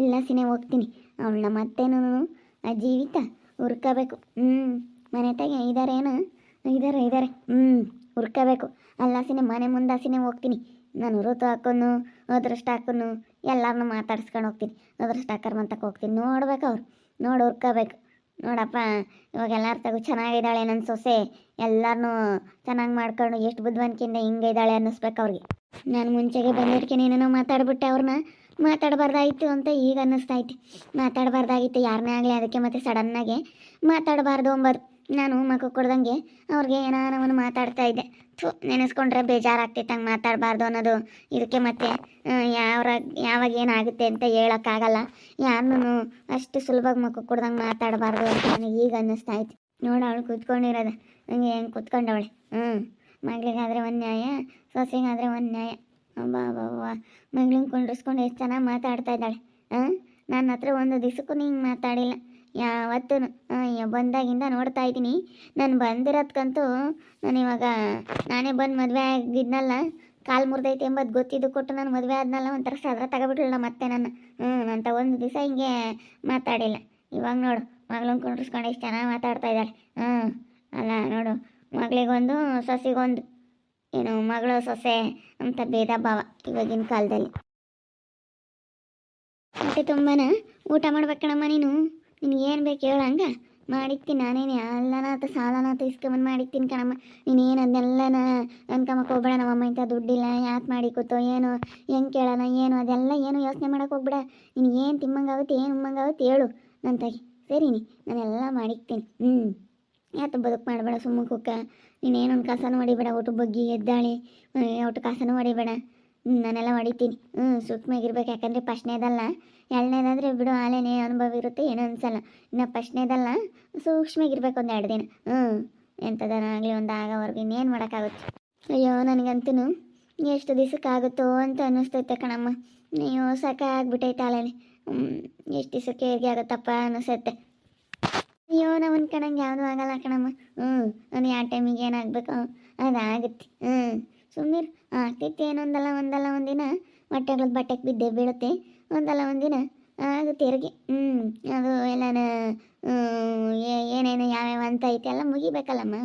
ಇಲ್ಲ ಸಿನೆ ಹೋಗ್ತೀನಿ. ಅವಳನ್ನ ಮತ್ತೇನು ಆ ಜೀವಿತ ಹುರ್ಕೋಬೇಕು. ಮನೆ ತಾಗೆ ಇದಾರೇನು? ಇದಾರೆ ಹುರ್ಕೋಬೇಕು. ಅಲ್ಲ ಸಿನೆ ಮನೆ ಮುಂದೆ ಸಿನೆ ಹೋಗ್ತೀನಿ. ನಾನು ಋತು ಹಾಕೊಂಡು ಅದೃಷ್ಟ ಹಾಕೊಂಡು ಎಲ್ಲರನ್ನೂ ಮಾತಾಡ್ಸ್ಕೊಂಡು ಹೋಗ್ತೀನಿ. ಅದೃಷ್ಟ ಹಾಕರ್ ಮಂತಕ್ಕೆ ಹೋಗ್ತೀನಿ. ನೋಡ್ಬೇಕು ಅವ್ರು, ನೋಡಿ ಹುರ್ಕೋಬೇಕು. ನೋಡಪ್ಪ ಇವಾಗ ಎಲ್ಲರ ತಗೋ ಚೆನ್ನಾಗಿದ್ದಾಳೆ ನನ್ನ ಸೊಸೆ, ಎಲ್ಲರನ್ನೂ ಚೆನ್ನಾಗಿ ಮಾಡ್ಕೊಂಡು ಎಷ್ಟು ಬುದ್ಧಿವಂತಿಕೆಯಿಂದ ಹಿಂಗೆ ಇದ್ದಾಳೆ ಅನ್ನಿಸ್ಬೇಕು ಅವ್ರಿಗೆ. ನಾನು ಮುಂಚೆಗೆ ಬಂದಿದ್ದಕ್ಕೆ ಏನೇನೋ ಮಾತಾಡ್ಬಿಟ್ಟೆ, ಅವ್ರನ್ನ ಮಾತಾಡಬಾರ್ದಾಯಿತು ಅಂತ ಈಗ ಅನ್ನಿಸ್ತೈತೆ. ಮಾತಾಡಬಾರ್ದಾಗಿತ್ತು ಯಾರನ್ನೇ ಆಗಲಿ, ಅದಕ್ಕೆ ಮತ್ತೆ ಸಡನ್ನಾಗೆ ಮಾತಾಡಬಾರ್ದು ಅಂಬೋದು. ನಾನು ಮಕ್ಕ ಕೊಡ್ದಂಗೆ ಅವ್ರಿಗೆ ಏನಾನವನ್ನು ಮಾತಾಡ್ತಾ ಇದ್ದೆ. ನೆನೆಸ್ಕೊಂಡ್ರೆ ಬೇಜಾರಾಗ್ತೈತೆ ಹಂಗೆ ಮಾತಾಡಬಾರ್ದು ಅನ್ನೋದು. ಇದಕ್ಕೆ ಮತ್ತೆ ಯಾವಾಗ ಏನಾಗುತ್ತೆ ಅಂತ ಹೇಳೋಕ್ಕಾಗಲ್ಲ. ಯಾರನ್ನೂ ಅಷ್ಟು ಸುಲಭವಾಗಿ ಮಕ್ಕ ಕೊಡ್ದಂಗೆ ಮಾತಾಡಬಾರ್ದು ಅಂತ ನನಗೆ ಈಗ ಅನ್ನಿಸ್ತಾ ಐತೆ. ನೋಡು ಅವಳು ಕೂತ್ಕೊಂಡಿರೋದು ಹಂಗೆ ಹೆಂಗೆ ಕೂತ್ಕೊಂಡವಳೆ. ಮಗಳಿಗಾದರೆ ಒಂದು ನ್ಯಾಯ, ಸೊಸೆಗಾದರೆ ಒಂದು ನ್ಯಾಯ. ಅಬ್ಬಾ ಮಗಳನ್ನ ಕುಂಡ್ರಿಸ್ಕೊಂಡು ಎಷ್ಟು ಚೆನ್ನಾಗಿ ಮಾತಾಡ್ತಾ ಇದ್ದಾಳೆ. ನನ್ನ ಹತ್ರ ಒಂದು ದಿವಸಕ್ಕೂ ಹಿಂಗೆ ಮಾತಾಡಿಲ್ಲ ಯಾವತ್ತೂ. ಬಂದಾಗಿಂದ ನೋಡ್ತಾ ಇದ್ದೀನಿ. ನಾನು ಬಂದಿರೋದ್ಕಂತೂ ನಾನಿವಾಗ ನಾನೇ ಬಂದು ಮದುವೆ ಆಗಿದ್ನಲ್ಲ, ಕಾಲು ಮುರಿದೈತೆ ಎಂಬುದು ಗೊತ್ತಿದ್ದು ಕೊಟ್ಟು ನಾನು ಮದುವೆ ಆದ್ನಲ್ಲ, ಒಂಥರ ಸದ್ರ ತಗೊಬಿಟ್ಲಿಲ್ಲ ಮತ್ತೆ ನನ್ನ ಒಂದು ದಿವಸ ಹಿಂಗೆ ಮಾತಾಡಿಲ್ಲ. ಇವಾಗ ನೋಡು ಮಗಳನ್ನ ಕುಂಡ್ರಿಸ್ಕೊಂಡು ಎಷ್ಟು ಚೆನ್ನಾಗಿ ಮಾತಾಡ್ತಾ ಇದ್ದಾಳೆ. ಅಲ್ಲ ನೋಡು, ಮಗಳಿಗೊಂದು ಸೊಸೆಗೊಂದು ಏನು ಮಗಳು ಸೊಸೆ ಅಂತ ಭೇದ ಭಾವ ಇವಾಗಿನ ಕಾಲದಲ್ಲಿ. ಮತ್ತೆ ತುಂಬಾನ ಊಟ ಮಾಡ್ಬೇಕಣಮ್ಮ ನೀನು. ನಿನಗೇನು ಬೇಕು ಹೇಳಂಗ ಮಾಡಿಕ್ತೀನಿ. ನಾನೇನು ಎಲ್ಲನಾತ ಸಾಲನಾತ ಇಸ್ಕೊಂಬಂದು ಮಾಡಿಕ್ತೀನಿ ಕಣಮ್ಮ. ನೀನೇನು ಅದನ್ನೆಲ್ಲನ ಅನ್ಕೊಂಬಕ್ಕೆ ಹೋಗ್ಬೇಡ. ನಮ್ಮಮ್ಮ ಇಂಥ ದುಡ್ಡಿಲ್ಲ ಯಾಕೆ ಮಾಡಿ ಕೂತೋ ಏನೋ, ಹೆಂಗೆ ಕೇಳೋಣ ಏನು, ಅದೆಲ್ಲ ಏನು ಯೋಚನೆ ಮಾಡೋಕೆ ಹೋಗ್ಬೇಡ. ನಿನಗೇನು ತಿಮ್ಮಂಗಾಗುತ್ತೆ ಏನು ಉಮ್ಮಂಗಾಗುತ್ತೆ ಹೇಳು ನನ್ನ ತಾಯಿ, ಸರಿನಿ ನಾನೆಲ್ಲ ಮಾಡಿಕ್ತೀನಿ. ಯಾತು ಬದುಕು ಮಾಡಬೇಡ ಸುಮ್ಮ ಕುಕ್ಕ. ನೀನೇನೊಂದು ಕಸನೂ ಹೊಡಿಬೇಡ, ಒಟ್ಟು ಬಗ್ಗಿ ಎದ್ದಾಳಿ ಒಟ್ಟು ಕಸನೂ ಹೊಡಿಬೇಡ. ನಾನೆಲ್ಲ ಹೊಡಿತೀನಿ. ಸೂಕ್ಷ್ಮಾಗಿರ್ಬೇಕು. ಯಾಕಂದರೆ ಫಸ್ಟ್ನೇದಲ್ಲ, ಎರಡನೇದಾದರೆ ಬಿಡು ಆಲೇನೇ ಅನುಭವ ಇರುತ್ತೆ, ಏನೋ ಅನ್ಸಲ್ಲ. ಇನ್ನು ಫಸ್ಟ್ನೇದಲ್ಲ ಸೂಕ್ಷ್ಮಾಗಿರ್ಬೇಕು ಒಂದು 2 ದಿನ. ಎಂಥದನಾಗಲಿ ಒಂದು ಆಗೋವರೆಗೂ ಇನ್ನೇನು ಮಾಡೋಕ್ಕಾಗುತ್ತೆ. ಅಯ್ಯೋ ನನಗಂತೂ ಎಷ್ಟು ದಿವಸಕ್ಕಾಗುತ್ತೋ ಅಂತ ಅನ್ನಿಸ್ತೈತೆ ಕಣಮ್ಮ. ಅಯ್ಯೋ ಸಾಕಾಗ್ಬಿಟ್ಟೈತೆ ಆಲೇನೆ. ಎಷ್ಟು ದಿವಸಕ್ಕೆ ಹೇಗೆ ಆಗುತ್ತಪ್ಪ ಅನ್ನಿಸುತ್ತೆ. ಅಯ್ಯೋ ನಾವು ಅನ್ಕೊಂಡಂಗೆ ಯಾವುದೂ ಆಗಲ್ಲ ಕಣಮ್ಮ. ಅದು ಯಾವ ಟೈಮಿಗೆ ಏನಾಗಬೇಕು ಅದಾಗುತ್ತೆ. ಸುಮ್ಮನೆ ಆಗ್ತೈತೆ. ಏನೊಂದಲ್ಲ ಒಂದಿನ ಹೊಟ್ಟೆಗಳದ್ದು ಬಟ್ಟೆಗೆ ಬಿದ್ದೆ ಬೀಳುತ್ತೆ. ಒಂದಲ್ಲ ಒಂದಿನ ಆಗುತ್ತೆ ಹೆರಿಗೆ. ಅದು ಎಲ್ಲನ ಏನೇನು ಯಾವ್ಯಾವ ಅಂತ ಐತೆ ಎಲ್ಲ ಮುಗಿಬೇಕಲ್ಲಮ್ಮ.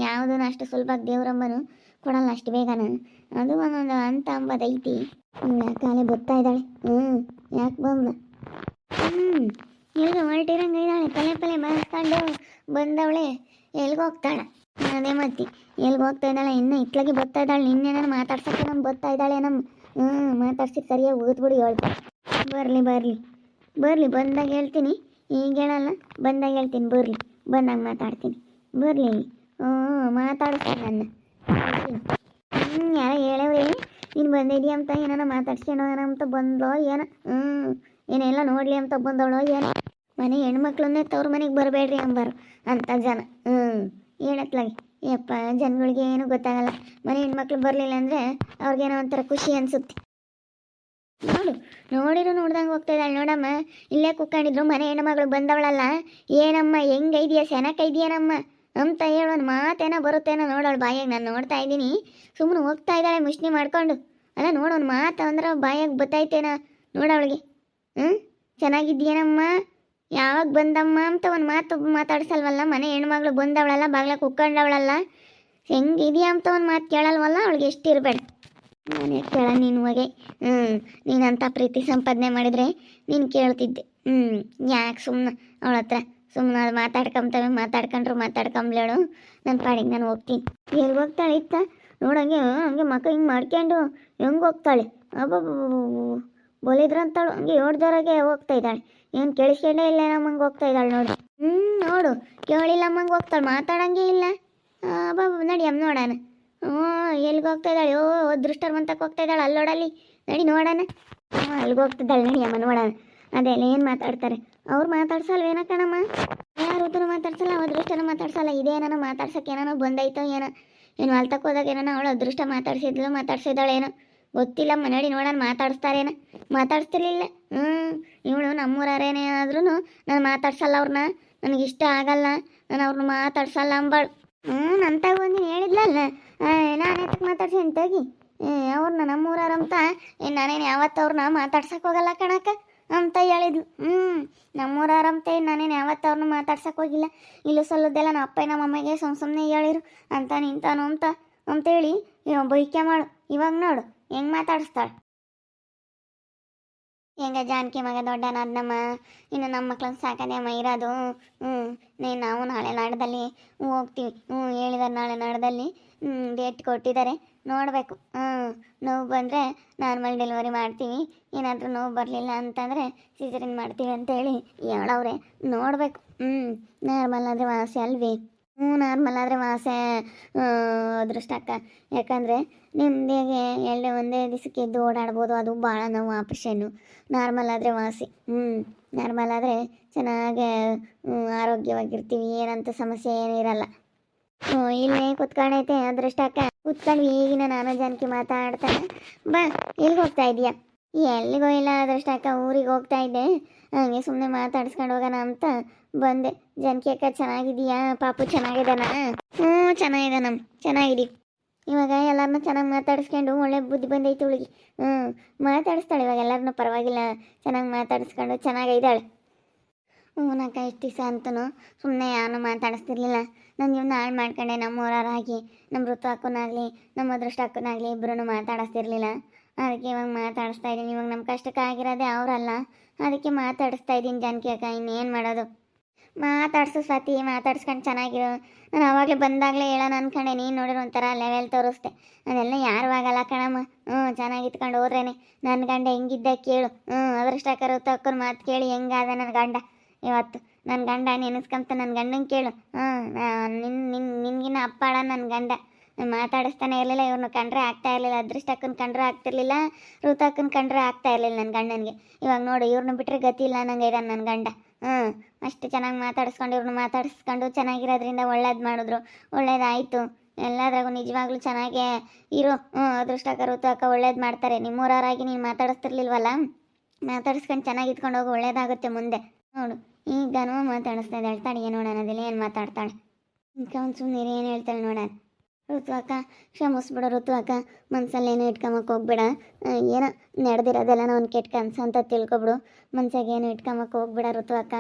ಯಾವುದೂ ಅಷ್ಟು ಸುಲಭವಾಗಿ ದೇವರಮ್ಮನು ಕೊಡಲ್ಲ ಅಷ್ಟು ಬೇಗನ. ಅದು ಒಂದೊಂದು ಅಂತ ಅಂಬೋದೈತಿ. ಕಾಲೇ ಬರ್ತಾ ಇದ್ದಾಳೆ. ಯಾಕೆ ಬಂದ ಎಲ್ಗೆ ಹೊರಟಿರಂಗೆ ಇದ್ದಾಳೆ. ಪಲೆ ಬಾಸ್ಕೊಂಡು ಬಂದವಳೆ ಎಲ್ಗೆ ಹೋಗ್ತಾಳೆ. ಅದೇ ಮತ್ತೆ ಎಲ್ಗೆ ಹೋಗ್ತಾ ಇದ್ದಾಳೆ. ಇನ್ನು ಇಟ್ಲಾಗಿ ಬರ್ತಾ ಇದ್ದಾಳೆ. ನಿನ್ನೇನಾರು ಮಾತಾಡ್ಸೋಕ್ಕೆ ನಮ್ಮ ಬರ್ತಾ ಇದ್ದಾಳೆ. ಮಾತಾಡ್ಸಿ ಸರಿಯಾಗಿ ಓದ್ಬಿಡಿ ಹೇಳ್ತಾರೆ. ಬರಲಿ ಬಂದಾಗ ಹೇಳ್ತೀನಿ. ಈಗ ಹೇಳಲ್ಲ, ಬಂದಾಗ ಹೇಳ್ತೀನಿ. ಬಂದಾಗ ಮಾತಾಡ್ತೀನಿ. ಬರಲಿ ಮಾತಾಡಿಸ್ತೀನಿ ನನ್ನ. ಯಾರೋ ಹೇಳವ್ರಿ ನೀನು ಬಂದಿದ್ದೀಯ ಅಂತ, ಏನಾರ ಮಾತಾಡ್ಸ್ಕೊಳೋ ಅಂತ ಬಂದಳೋ ಏನೋ. ಏನೆಲ್ಲ ನೋಡಲಿ ಅಂತ ಬಂದವಳೋ ಏನೋ. ಮನೆ ಹೆಣ್ಮಕ್ಳನ್ನೇ ತವ್ರ ಮನೆಗೆ ಬರಬೇಡ್ರಿ ಅಂಬಾರು ಅಂತ ಜನ. ಹೇಳತ್ಲಾಗಿ ಯಪ್ಪ ಜನಗಳಿಗೆ ಏನೂ ಗೊತ್ತಾಗಲ್ಲ. ಮನೆ ಹೆಣ್ಮಕ್ಳು ಬರಲಿಲ್ಲ ಅಂದರೆ ಅವ್ರಿಗೇನೋ ಒಂಥರ ಖುಷಿ ಅನಿಸುತ್ತೆ. ನೋಡ್ದಂಗೆ ಹೋಗ್ತಾ ಇದ್ದಾಳೆ ನೋಡಮ್ಮ. ಇಲ್ಲೇ ಕುತ್ಕೊಂಡಿದ್ರು ಮನೆ ಹೆಣ್ಮಗಳು ಬಂದವಳಲ್ಲ. ಏನಮ್ಮ ಹೆಂಗೈದೆಯಾ, ಸೆನಕೈದೆಯೇನಮ್ಮ ಅಂತ ಹೇಳೋಣ ಮಾತೇನೋ ಬರುತ್ತೇನೋ ನೋಡೋಳು ಬಾಯಾಗ. ನಾನು ನೋಡ್ತಾ ಇದ್ದೀನಿ. ಸುಮ್ಮನೆ ಹೋಗ್ತಾ ಇದ್ದಾಳೆ ಮುಷ್ಣಿ ಮಾಡ್ಕೊಂಡು. ಅಲ್ಲ ನೋಡೋಣ ಮಾತು ಅಂದ್ರೆ ಬಾಯಾಗ ಬತ್ತೈತೇನ ನೋಡವಳಿಗೆ. ಚೆನ್ನಾಗಿದ್ದೀಯೇನಮ್ಮ, ಯಾವಾಗ ಬಂದಮ್ಮ ಅಂತ ಒಂದು ಮಾತು ಮಾತಾಡ್ಸಲ್ವಲ್ಲ. ಮನೆ ಹೆಣ್ಮಗಳು ಬಂದವಳಲ್ಲ, ಬಾಗ್ಲ ಕುತ್ಕೊಂಡವಳಲ್ಲ, ಹೆಂಗಿದೆಯಾ ಅಂತ ಒಂದು ಮಾತು ಕೇಳಲ್ವಲ್ಲ. ಅವಳಿಗೆ ಎಷ್ಟು ಇರಬೇಡ. ನಾನೇ ಕೇಳ ನೀನು ಹೋಗೆ. ನೀನಂತ ಪ್ರೀತಿ ಸಂಪಾದನೆ ಮಾಡಿದರೆ ನೀನು ಕೇಳ್ತಿದ್ದೆ. ಯಾಕೆ ಸುಮ್ಮನೆ ಅವಳ ಹತ್ರ ಸುಮ್ಮನೆ ಅದು ಮಾತಾಡ್ಕೊಂಡ್ರು ನನ್ನ ಪಾಡಿಗೆ ನಾನು ಹೋಗ್ತೀನಿ. ಎಲ್ಲಿ ಹೋಗ್ತಾಳೆ ಇತ್ತ ನೋಡಂಗೆ ಹಂಗೆ ಮಕ್ಕ ಹಿಂಗೆ ಮಾಡ್ಕೊಂಡು ಹೆಂಗೆ ಹೋಗ್ತಾಳೆ. ಬೋಲಿದ್ರಂತಾಳು ಹಂಗೆ ಜೋರಾಗೆ ಹೋಗ್ತಾ ಇದ್ದಾಳೆ. ಏನು ಕೇಳಿಸ್ಕೊಂಡೇ ಇಲ್ಲ ನಮ್ಮಂಗೆ ಹೋಗ್ತಾ ಇದ್ದಾಳೆ ನೋಡಿ. ನೋಡು ಕೇಳಿಲ್ಲಮ್ಮಂಗೆ ಹೋಗ್ತಾಳೆ, ಮಾತಾಡಂಗೆ ಇಲ್ಲ. ನಡಿ ಅಮ್ಮ ನೋಡೋಣ. ಎಲ್ಲಿಗೆ ಹೋಗ್ತಾ ಇದ್ದಾಳೆ? ಅದೃಷ್ಟವಂತಕ್ಕೆ ಹೋಗ್ತಾ ಇದ್ದಾಳೆ. ಅಲ್ಲಿ ನೋಡಲ್ಲಿ ನಡಿ ನೋಡೋಣ. ಅಲ್ಲಿಗೆ ಹೋಗ್ತಿದ್ದಾಳೆ ನಡಿ ಅಮ್ಮ ನೋಡೋಣ. ಅದೆಲ್ಲ ಏನು ಮಾತಾಡ್ತಾರೆ ಅವ್ರು? ಮಾತಾಡ್ಸಲ್ವೇನೋ ಕಣಮ್ಮ, ಯಾರು ಮಾತಾಡ್ಸಲ್ಲ, ಅದೃಷ್ಟನ ಮಾತಾಡ್ಸಲ್ಲ. ಇದೇನೋ ಮಾತಾಡ್ಸೋಕೆ ಏನೋ ಬಂದೈತೋ ಏನೋ. ಏನು ಹೊಲ್ತಕ್ಕೆ ಹೋದಾಗ ಏನೋ ಅವಳು ಅದೃಷ್ಟ ಮಾತಾಡ್ಸಿದ್ದಾಳೇನೋ ಗೊತ್ತಿಲ್ಲಮ್ಮ. ನಡಿ ನೋಡೋಣ ಮಾತಾಡಿಸ್ತಾರೇನೋ. ಮಾತಾಡಿಸ್ತಿರ್ಲಿಲ್ಲ. ಇವಳು ನಮ್ಮೂರೇನೇ ಆದ್ರೂ ನಾನು ಮಾತಾಡ್ಸಲ್ಲ ಅವ್ರನ್ನ, ನನಗಿಷ್ಟ ಆಗಲ್ಲ, ನಾನು ಅವ್ರನ್ನ ಮಾತಾಡ್ಸಲ್ಲ ಅಂಬಾಳು. ನನ್ನ ತಗೊಂಡಿನಿ ಹೇಳಿದ್ಲಲ್ಲ, ನಾನು ಎತ್ತಕ್ಕೆ ಮಾತಾಡ್ಸಿ ಅಂತಗಿ ಅವ್ರನ್ನ ನಮ್ಮೂರಂತ. ನಾನೇನು ಯಾವತ್ತು ಅವ್ರನ್ನ ಮಾತಾಡ್ಸಕ್ಕೆ ಹೋಗಲ್ಲ ಕಣಕ್ಕ ಅಂತ ಹೇಳಿದ್ಲು. ನಮ್ಮೂರಾರಂತೆ ನಾನೇನು ಯಾವತ್ತು ಅವ್ರನ್ನ ಮಾತಾಡ್ಸಕ್ಕೆ ಹೋಗಿಲ್ಲ. ಇಲ್ಲ ಸಲ್ಲದೆಲ್ಲ ನಮ್ಮ ಅಪ್ಪ ನಮ್ಮ ಅಮ್ಮಗೆ ಸುಮ್ಮನೆ ಹೇಳಿರು ಅಂತ ನಿಂತಾನು ಅಂತೇಳಿ ಬೈಕೆ ಮಾಡು. ಇವಾಗ ನೋಡು ಹೆಂಗೆ ಮಾತಾಡಿಸ್ತಾಳೆ. ಹೆಂಗ ಜಾನಕಿ ಮಗ ದೊಡ್ಡನಾದ್ನಮ್ಮ, ಇನ್ನು ನಮ್ಮ ಮಕ್ಳನ್ನ ಸಾಕದಮ್ಮ ಇರೋದು. ನಾವು ನಾಳೆ ನಾಡದಲ್ಲಿ ಹೋಗ್ತೀವಿ. ಹೇಳಿದಾರೆ ನಾಳೆ ನಾಡದಲ್ಲಿ ಡೇಟ್ ಕೊಟ್ಟಿದ್ದಾರೆ, ನೋಡಬೇಕು. ನೋವು ಬಂದರೆ ನಾರ್ಮಲ್ ಡೆಲಿವರಿ ಮಾಡ್ತೀವಿ, ಏನಾದರೂ ನೋವು ಬರಲಿಲ್ಲ ಅಂತಂದರೆ ಸಿಸರಿನ್ ಮಾಡ್ತೀವಿ ಅಂತೇಳಿ ಹೇಳವ್ರೆ. ನೋಡಬೇಕು. ನಾರ್ಮಲ್ ಆದರೆ ವಾಸಿ ಅಲ್ವೇ? ನಾರ್ಮಲ್ ಆದರೆ ವಾಸೆ ಅದೃಷ್ಟಕ್ಕ. ಯಾಕಂದರೆ ನಿಮ್ಮದೇಗೆ ಒಂದೇ ದಿವಸಕ್ಕೆ ಎದ್ದು ಓಡಾಡ್ಬೋದು, ಅದು ಭಾಳ ನೋವು ಆಪ್ರೇಷನ್ನು. ನಾರ್ಮಲ್ ಆದರೆ ವಾಸಿ. ನಾರ್ಮಲ್ ಆದರೆ ಚೆನ್ನಾಗೆ ಆರೋಗ್ಯವಾಗಿರ್ತೀವಿ, ಏನಂತ ಸಮಸ್ಯೆ ಏನೂ ಇರಲ್ಲ. ಇಲ್ಲೇ ಕುತ್ಕೊಂಡೈತೆ ಅದೃಷ್ಟಕ್ಕ. ಕುತ್ಕೊಂಡು ಈಗಿನ ನಾನು ಜಾನಕಿ ಮಾತಾಡ್ತಾನೆ. ಬಾ, ಎಲ್ಲಿಗೆ ಹೋಗ್ತಾ ಇದೀಯಾ? ಎಲ್ಲಿಗೋ ಇಲ್ಲ ಅದೃಷ್ಟಕ್ಕ, ಊರಿಗೆ ಹೋಗ್ತಾ ಇದ್ದೆ. ಹಂಗೆ ಸುಮ್ಮನೆ ಮಾತಾಡಿಸ್ಕೊಂಡು ಹೋಗೋಣ ಅಂತ ಬಂದೆ. ಜಾನಕಿ ಅಕ್ಕ ಚೆನ್ನಾಗಿದೀಯಾ? ಪಾಪು ಚೆನ್ನಾಗಿದ್ದಾನ? ಚೆನ್ನಾಗಿದ್ದಾನಮ್ಮ, ಚೆನ್ನಾಗಿದ್ದೀವಿ. ಇವಾಗ ಎಲ್ಲರನ್ನೂ ಚೆನ್ನಾಗಿ ಮಾತಾಡಿಸ್ಕೊಂಡು ಒಳ್ಳೆ ಬುದ್ಧಿ ಬಂದೈತೆ ಅವಳಿಗೆ. ಮಾತಾಡಿಸ್ತಾಳೆ ಇವಾಗ ಎಲ್ಲರನ್ನೂ, ಪರವಾಗಿಲ್ಲ. ಚೆನ್ನಾಗಿ ಮಾತಾಡಿಸ್ಕೊಂಡು ಚೆನ್ನಾಗಿದ್ದಾಳೆ. ನಕ್ಕ ಇಷ್ಟು ದಿವಸ ಅಂತೂ ಸುಮ್ಮನೆ ಯಾರನ್ನೂ ಮಾತಾಡಿಸ್ತಿರ್ಲಿಲ್ಲ. ನನ್ನ ಜೀವನ ಹಾಳು ಮಾಡ್ಕೊಂಡೆ. ನಮ್ಮ ಊರಾರಾಗಿ ನಮ್ಮ ಋತು ಅಕ್ಕನಾಗಲಿ ನಮ್ಮ ಅದೃಷ್ಟ ಅಕ್ಕನಾಗಲಿ ಇಬ್ಬರೂ ಮಾತಾಡಿಸ್ತಿರ್ಲಿಲ್ಲ. ಅದಕ್ಕೆ ಇವಾಗ ಮಾತಾಡಿಸ್ತಾ ಇದ್ದೀನಿ. ಇವಾಗ ನಮ್ಮ ಕಷ್ಟಕ್ಕಾಗಿರೋದೇ ಅವರಲ್ಲ, ಅದಕ್ಕೆ ಮಾತಾಡಿಸ್ತಾ ಇದ್ದೀನಿ ಜಾನಕಿ ಅಕ್ಕ. ಇನ್ನೇನು ಮಾಡೋದು? ಮಾತಾಡ್ಸು ಸ್ವಾತಿ, ಮಾತಾಡ್ಸ್ಕೊಂಡು ಚೆನ್ನಾಗಿರು. ನಾನು ಅವಾಗಲೇ ಬಂದಾಗಲೇ ಹೇಳೋಣ ಅನ್ಕೊಂಡೆ, ನೀನು ನೋಡಿರೋ ಒಂಥರ ಲೆವೆಲ್ ತೋರಿಸ್ದೆ. ಅದೆಲ್ಲ ಯಾರು ಆಗಲ್ಲ ಕಣಮ್ಮ. ಚೆನ್ನಾಗಿ ಇಟ್ಕೊಂಡು ಹೋದ್ರೇನೆ. ನನ್ನ ಗಂಡ ಹೆಂಗಿದ್ದ ಕೇಳು. ಅದೃಷ್ಟಕರು ತಕ್ಕರು ಮಾತು ಕೇಳಿ ಹೆಂಗಾದ ನನ್ನ ಗಂಡ ಇವತ್ತು. ನನ್ನ ಗಂಡ ನೆನೆಸ್ಕೊಂತ ನನ್ನ ಗಂಡನ ಕೇಳು. ನಿನ್ಗಿನ್ನ ಅಪ್ಪಾಳ ನನ್ನ ಗಂಡ. ಮಾತಾಡಿಸ್ತಾನೆ ಇರಲಿಲ್ಲ, ಇವ್ರನ್ನ ಕಂಡ್ರೆ ಆಗ್ತಾ ಇರಲಿಲ್ಲ. ಅದೃಷ್ಟಕ್ಕನ ಕಂಡ್ರೆ ಆಗ್ತಿರ್ಲಿಲ್ಲ, ಋತಕ್ಕನ ಕಂಡ್ರೆ ಆಗ್ತಾ ಇರಲಿಲ್ಲ ನನ್ನ ಗಂಡನಿಗೆ. ಇವಾಗ ನೋಡು, ಇವ್ರನ್ನ ಬಿಟ್ಟರೆ ಗತಿ ಇಲ್ಲ ನಂಗೆ ಇದ್ದಾನೆ ನನ್ನ ಗಂಡ. ಅಷ್ಟು ಚೆನ್ನಾಗಿ ಮಾತಾಡಿಸ್ಕೊಂಡು ಇವ್ರನ್ನ ಮಾತಾಡಿಸ್ಕೊಂಡು ಚೆನ್ನಾಗಿರೋದ್ರಿಂದ ಒಳ್ಳೇದು ಮಾಡಿದ್ರು, ಒಳ್ಳೇದಾಯಿತು. ಎಲ್ಲದ್ರಾಗೂ ನಿಜವಾಗ್ಲೂ ಚೆನ್ನಾಗೇ ಇರು. ಅದೃಷ್ಟಕ್ಕ ಋತಕ್ಕ ಒಳ್ಳೇದು ಮಾಡ್ತಾರೆ. ನಿಮ್ಮೂರಾಗಿ ನೀನು ಮಾತಾಡಿಸ್ತಿರ್ಲಿಲ್ವಲ್ಲ, ಮಾತಾಡಿಸ್ಕೊಂಡು ಚೆನ್ನಾಗಿ ಇಟ್ಕೊಂಡು ಹೋಗಿ ಒಳ್ಳೇದಾಗುತ್ತೆ ಮುಂದೆ. ನೋಡು ಈಗ ಮಾತಾಡಿಸ್ತಾ ಇದ್ದಾಳೆ. ತಡಿಗೆ ನೋಡೋಣ ಅದಿಲ್ಲ ಏನು ಮಾತಾಡ್ತಾಳೆ. ಒಂದು ಸುಮ್ಮನೆ ಏನು ಹೇಳ್ತಾಳೆ ನೋಡೋಣ. ಋತು ಅಕ್ಕ ಕ್ಷಮಿಸ್ಬಿಡ ಋತು ಅಕ್ಕ, ಮನ್ಸಲ್ಲಿ ಏನೋ ಇಟ್ಕೊಂಬಕ್ಕೆ ಹೋಗ್ಬೇಡ. ಏನೋ ನಡೆದಿರೋದೆಲ್ಲ ನಾವು ಕೆಟ್ಟ ಕನಸು ಅಂತ ತಿಳ್ಕೊಬಿಡು. ಮನ್ಸಾಗ ಏನು ಇಟ್ಕೊಂಬಕ್ಕೆ ಹೋಗ್ಬೇಡ ಋತು ಅಕ್ಕ.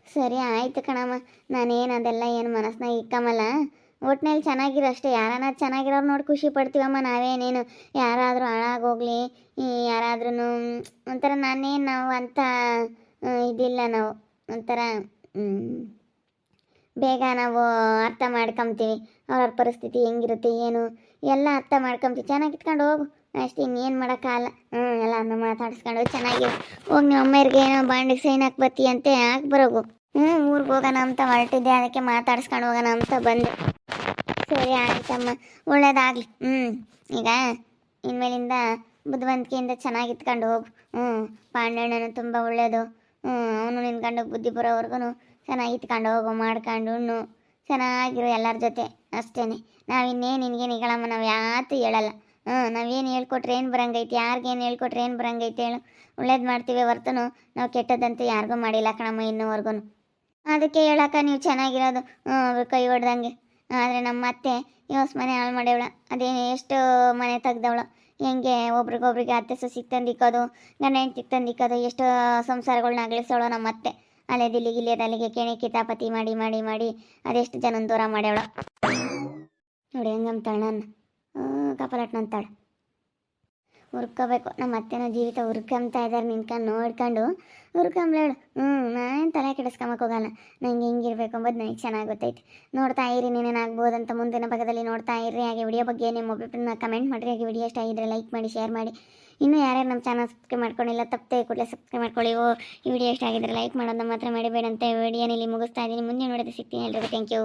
ಸರಿ ಆಯಿತು ಕಣಮ್ಮ, ನಾನೇನು ಅದೆಲ್ಲ ಏನು ಮನಸ್ನಾಗ ಇಕ್ಕಮ್ಮಲ್ಲ. ಒಟ್ಟಿನಲ್ಲಿ ಚೆನ್ನಾಗಿರೋ ಅಷ್ಟೇ. ಯಾರನ್ನ ಚೆನ್ನಾಗಿರೋರು ನೋಡಿ ಖುಷಿ ಪಡ್ತೀವಮ್ಮ. ನಾವೇನೇನು ಯಾರಾದರೂ ಹಾಳಾಗೋಗ್ಲಿ, ಯಾರಾದ್ರೂ ಒಂಥರ ನಾವು ಅಂತ ಇದಿಲ್ಲ. ನಾವು ಒಂಥರ ಬೇಗ ನಾವು ಅರ್ಥ ಮಾಡ್ಕೊತೀವಿ. ಅವ್ರವ್ರ ಪರಿಸ್ಥಿತಿ ಹೆಂಗಿರುತ್ತೆ ಏನು ಎಲ್ಲ ಅರ್ಥ ಮಾಡ್ಕೊತೀವಿ. ಚೆನ್ನಾಗಿ ಇಟ್ಕೊಂಡು ಹೋಗು ಅಷ್ಟೇ, ಇನ್ನೇನು ಮಾಡೋಕ್ಕಾಗಲ್ಲ. ಎಲ್ಲರನ್ನೂ ಮಾತಾಡಿಸ್ಕೊಂಡು ಚೆನ್ನಾಗಿ ಹೋಗಿ ನಿಮ್ಮ ಅಮ್ಮವ್ರಿಗೆ ಏನೋ ಬಾಂಡಿಗೆ ಸೈನ್ ಹಾಕಿ ಬತ್ತಿ ಅಂತೆ ಹಾಕಿ ಬರೋಗು. ಊರಿಗೆ ಹೋಗೋಣ ಅಂತ ಹೊರಟಿದ್ದೆ, ಅದಕ್ಕೆ ಮಾತಾಡಿಸ್ಕೊಂಡು ಹೋಗೋಣ ಅಂತ ಬಂದೆ. ಸರಿ ಆಯ್ತಮ್ಮ, ಒಳ್ಳೇದಾಗಲಿ. ಈಗ ಇನ್ಮೇಲಿಂದ ಬುದ್ಧಿವಂತಿಕೆಯಿಂದ ಚೆನ್ನಾಗಿ ಇಟ್ಕೊಂಡು ಹೋಗು. ಪಾಂಡಣ್ಣನು ತುಂಬ ಒಳ್ಳೆಯದು. ಅವನು ನಿನ್ನ ಗಂಡಗೆ ಬುದ್ಧಿ ಬರೋವರೆಗೂ ಚೆನ್ನಾಗಿ ಇಟ್ಕೊಂಡು ಹೋಗು, ಮಾಡ್ಕೊಂಡು ಚೆನ್ನಾಗಿರು ಎಲ್ಲರ ಜೊತೆ ಅಷ್ಟೇ. ನಾವಿನ್ನೇನು ನಿನಗೆ ನಿಗಳಮ್ಮ, ನಾವು ಯಾವತ್ತೂ ಹೇಳಲ್ಲ. ನಾವೇನು ಹೇಳ್ಕೊಟ್ರೆ ಏನು ಬರಂಗೈತಿ, ಯಾರಿಗೇನು ಹೇಳ್ಕೊಟ್ರೆ ಏನು ಬರಂಗೈತೆ ಹೇಳು. ಒಳ್ಳೇದು ಮಾಡ್ತೀವಿ ಹೊರ್ತನು ನಾವು ಕೆಟ್ಟದಂತೂ ಯಾರಿಗೂ ಮಾಡಿಲ್ಲ ಕಣಮ್ಮ ಇನ್ನೂವರೆಗೂ. ಅದಕ್ಕೆ ಹೇಳಕ್ಕ ನೀವು ಚೆನ್ನಾಗಿರೋದು ಅವ್ರ ಕೈ ಹೊಡ್ದಂಗೆ. ಆದರೆ ನಮ್ಮ ಅತ್ತೆ ಮನೆ ಹಾಳು ಮಾಡ್ಯವಳ. ಅದೇನು ಎಷ್ಟು ಮನೆ ತೆಗ್ದವಳು. ಹೆಂಗೆ ಒಬ್ರಿಗೊಬ್ರಿಗೆ ಅತ್ತೆ ಸೊಸಿಗೆ ತಂದಿಕ್ಕೋದು, ಗಂಡ ಹೆಂಡ್ತಿಗೆ ತಂದಿಕ್ಕೋದು, ಎಷ್ಟು ಸಂಸಾರಗಳನ್ನ ಅಗಲಿಸೋಳು ನಮ್ಮ ಅತ್ತೆ. ಅಲ್ಲೇ ದಿಲ್ಲಿಗೆ ಕೆಣೆ ಕಿತಾಪತಿ ಮಾಡಿ ಮಾಡಿ ಮಾಡಿ ಅದೆಷ್ಟು ಜನ ದೂರ ಮಾಡ್ಯವಳ ನೋಡಿ. ಹೆಂಗಂತಾಳೆ ನನ್ನ ಕಪಲಟ್ನಂತಾಳೆ. ಹುರ್ಕೋಬೇಕು. ನಮ್ಮ ಅತ್ತೆನೋ ಜೀವಿತ ಹುರ್ಕೊಂಬ್ತಾ ಇದ್ದಾರೆ ನಿನ್ಕೊಂಡು ನೋಡ್ಕೊಂಡು ಹುರ್ಕೊಂಬ್ಲೇಳು. ನಾನೇನು ತಲೆ ಕೆಡಿಸ್ಕೊಂಬಕ್ಕೆ ಹೋಗಲ್ಲ. ನಂಗೆ ಹೆಂಗಿರ್ಬೇಕು ಅಂಬೋದು ನನಗೆ ಚೆನ್ನಾಗಿ ಗೊತ್ತೈತಿ. ನೋಡ್ತಾ ಇರಿ, ನೀನೇನಾಗ್ಬೋದಂತ ಮುಂದಿನ ಭಾಗದಲ್ಲಿ ನೋಡ್ತಾ ಇರ್ರಿ. ಹಾಗೆ ವಿಡಿಯೋ ಬಗ್ಗೆ ನಿಮ್ಮ ಒಬ್ಬರನ್ನ ಕಮೆಂಟ್ ಮಾಡಿರಿ. ಹಾಗೆ ವಿಡಿಯೋ ಇಷ್ಟ ಆಗಿದ್ರೆ ಲೈಕ್ ಮಾಡಿ, ಶೇರ್ ಮಾಡಿ. ಇನ್ನೂ ಯಾರ್ಯಾರು ನಮ್ಮ ಚಾನಲ್ ಸಬ್ಸ್ಕ್ರೈಬ್ ಮಾಡ್ಕೊಂಡಿಲ್ಲ ತಪ್ಪದೆ ಕೂಡಲೇ ಸಬ್ಸ್ಕ್ರೈಬ್ ಮಾಡ್ಕೊಳ್ಳಿ. ಈ ವಿಡಿಯೋ ಇಷ್ಟ ಆಗಿದ್ರೆ ಲೈಕ್ ಮಾಡೋದನ್ನ ಮಾತ್ರ ಮಾಡಿಬೇಡಂತೆ ವಿಡಿಯೋನಲ್ಲಿ ಮುಗಿಸ್ತಾ ಇದ್ದೀನಿ. ಮುಂದೆ ನೋಡಿದ್ರೆ ಸಿಗ್ತೀನಿ. ಎಲ್ರಿಗೂ ಥ್ಯಾಂಕ್ ಯು.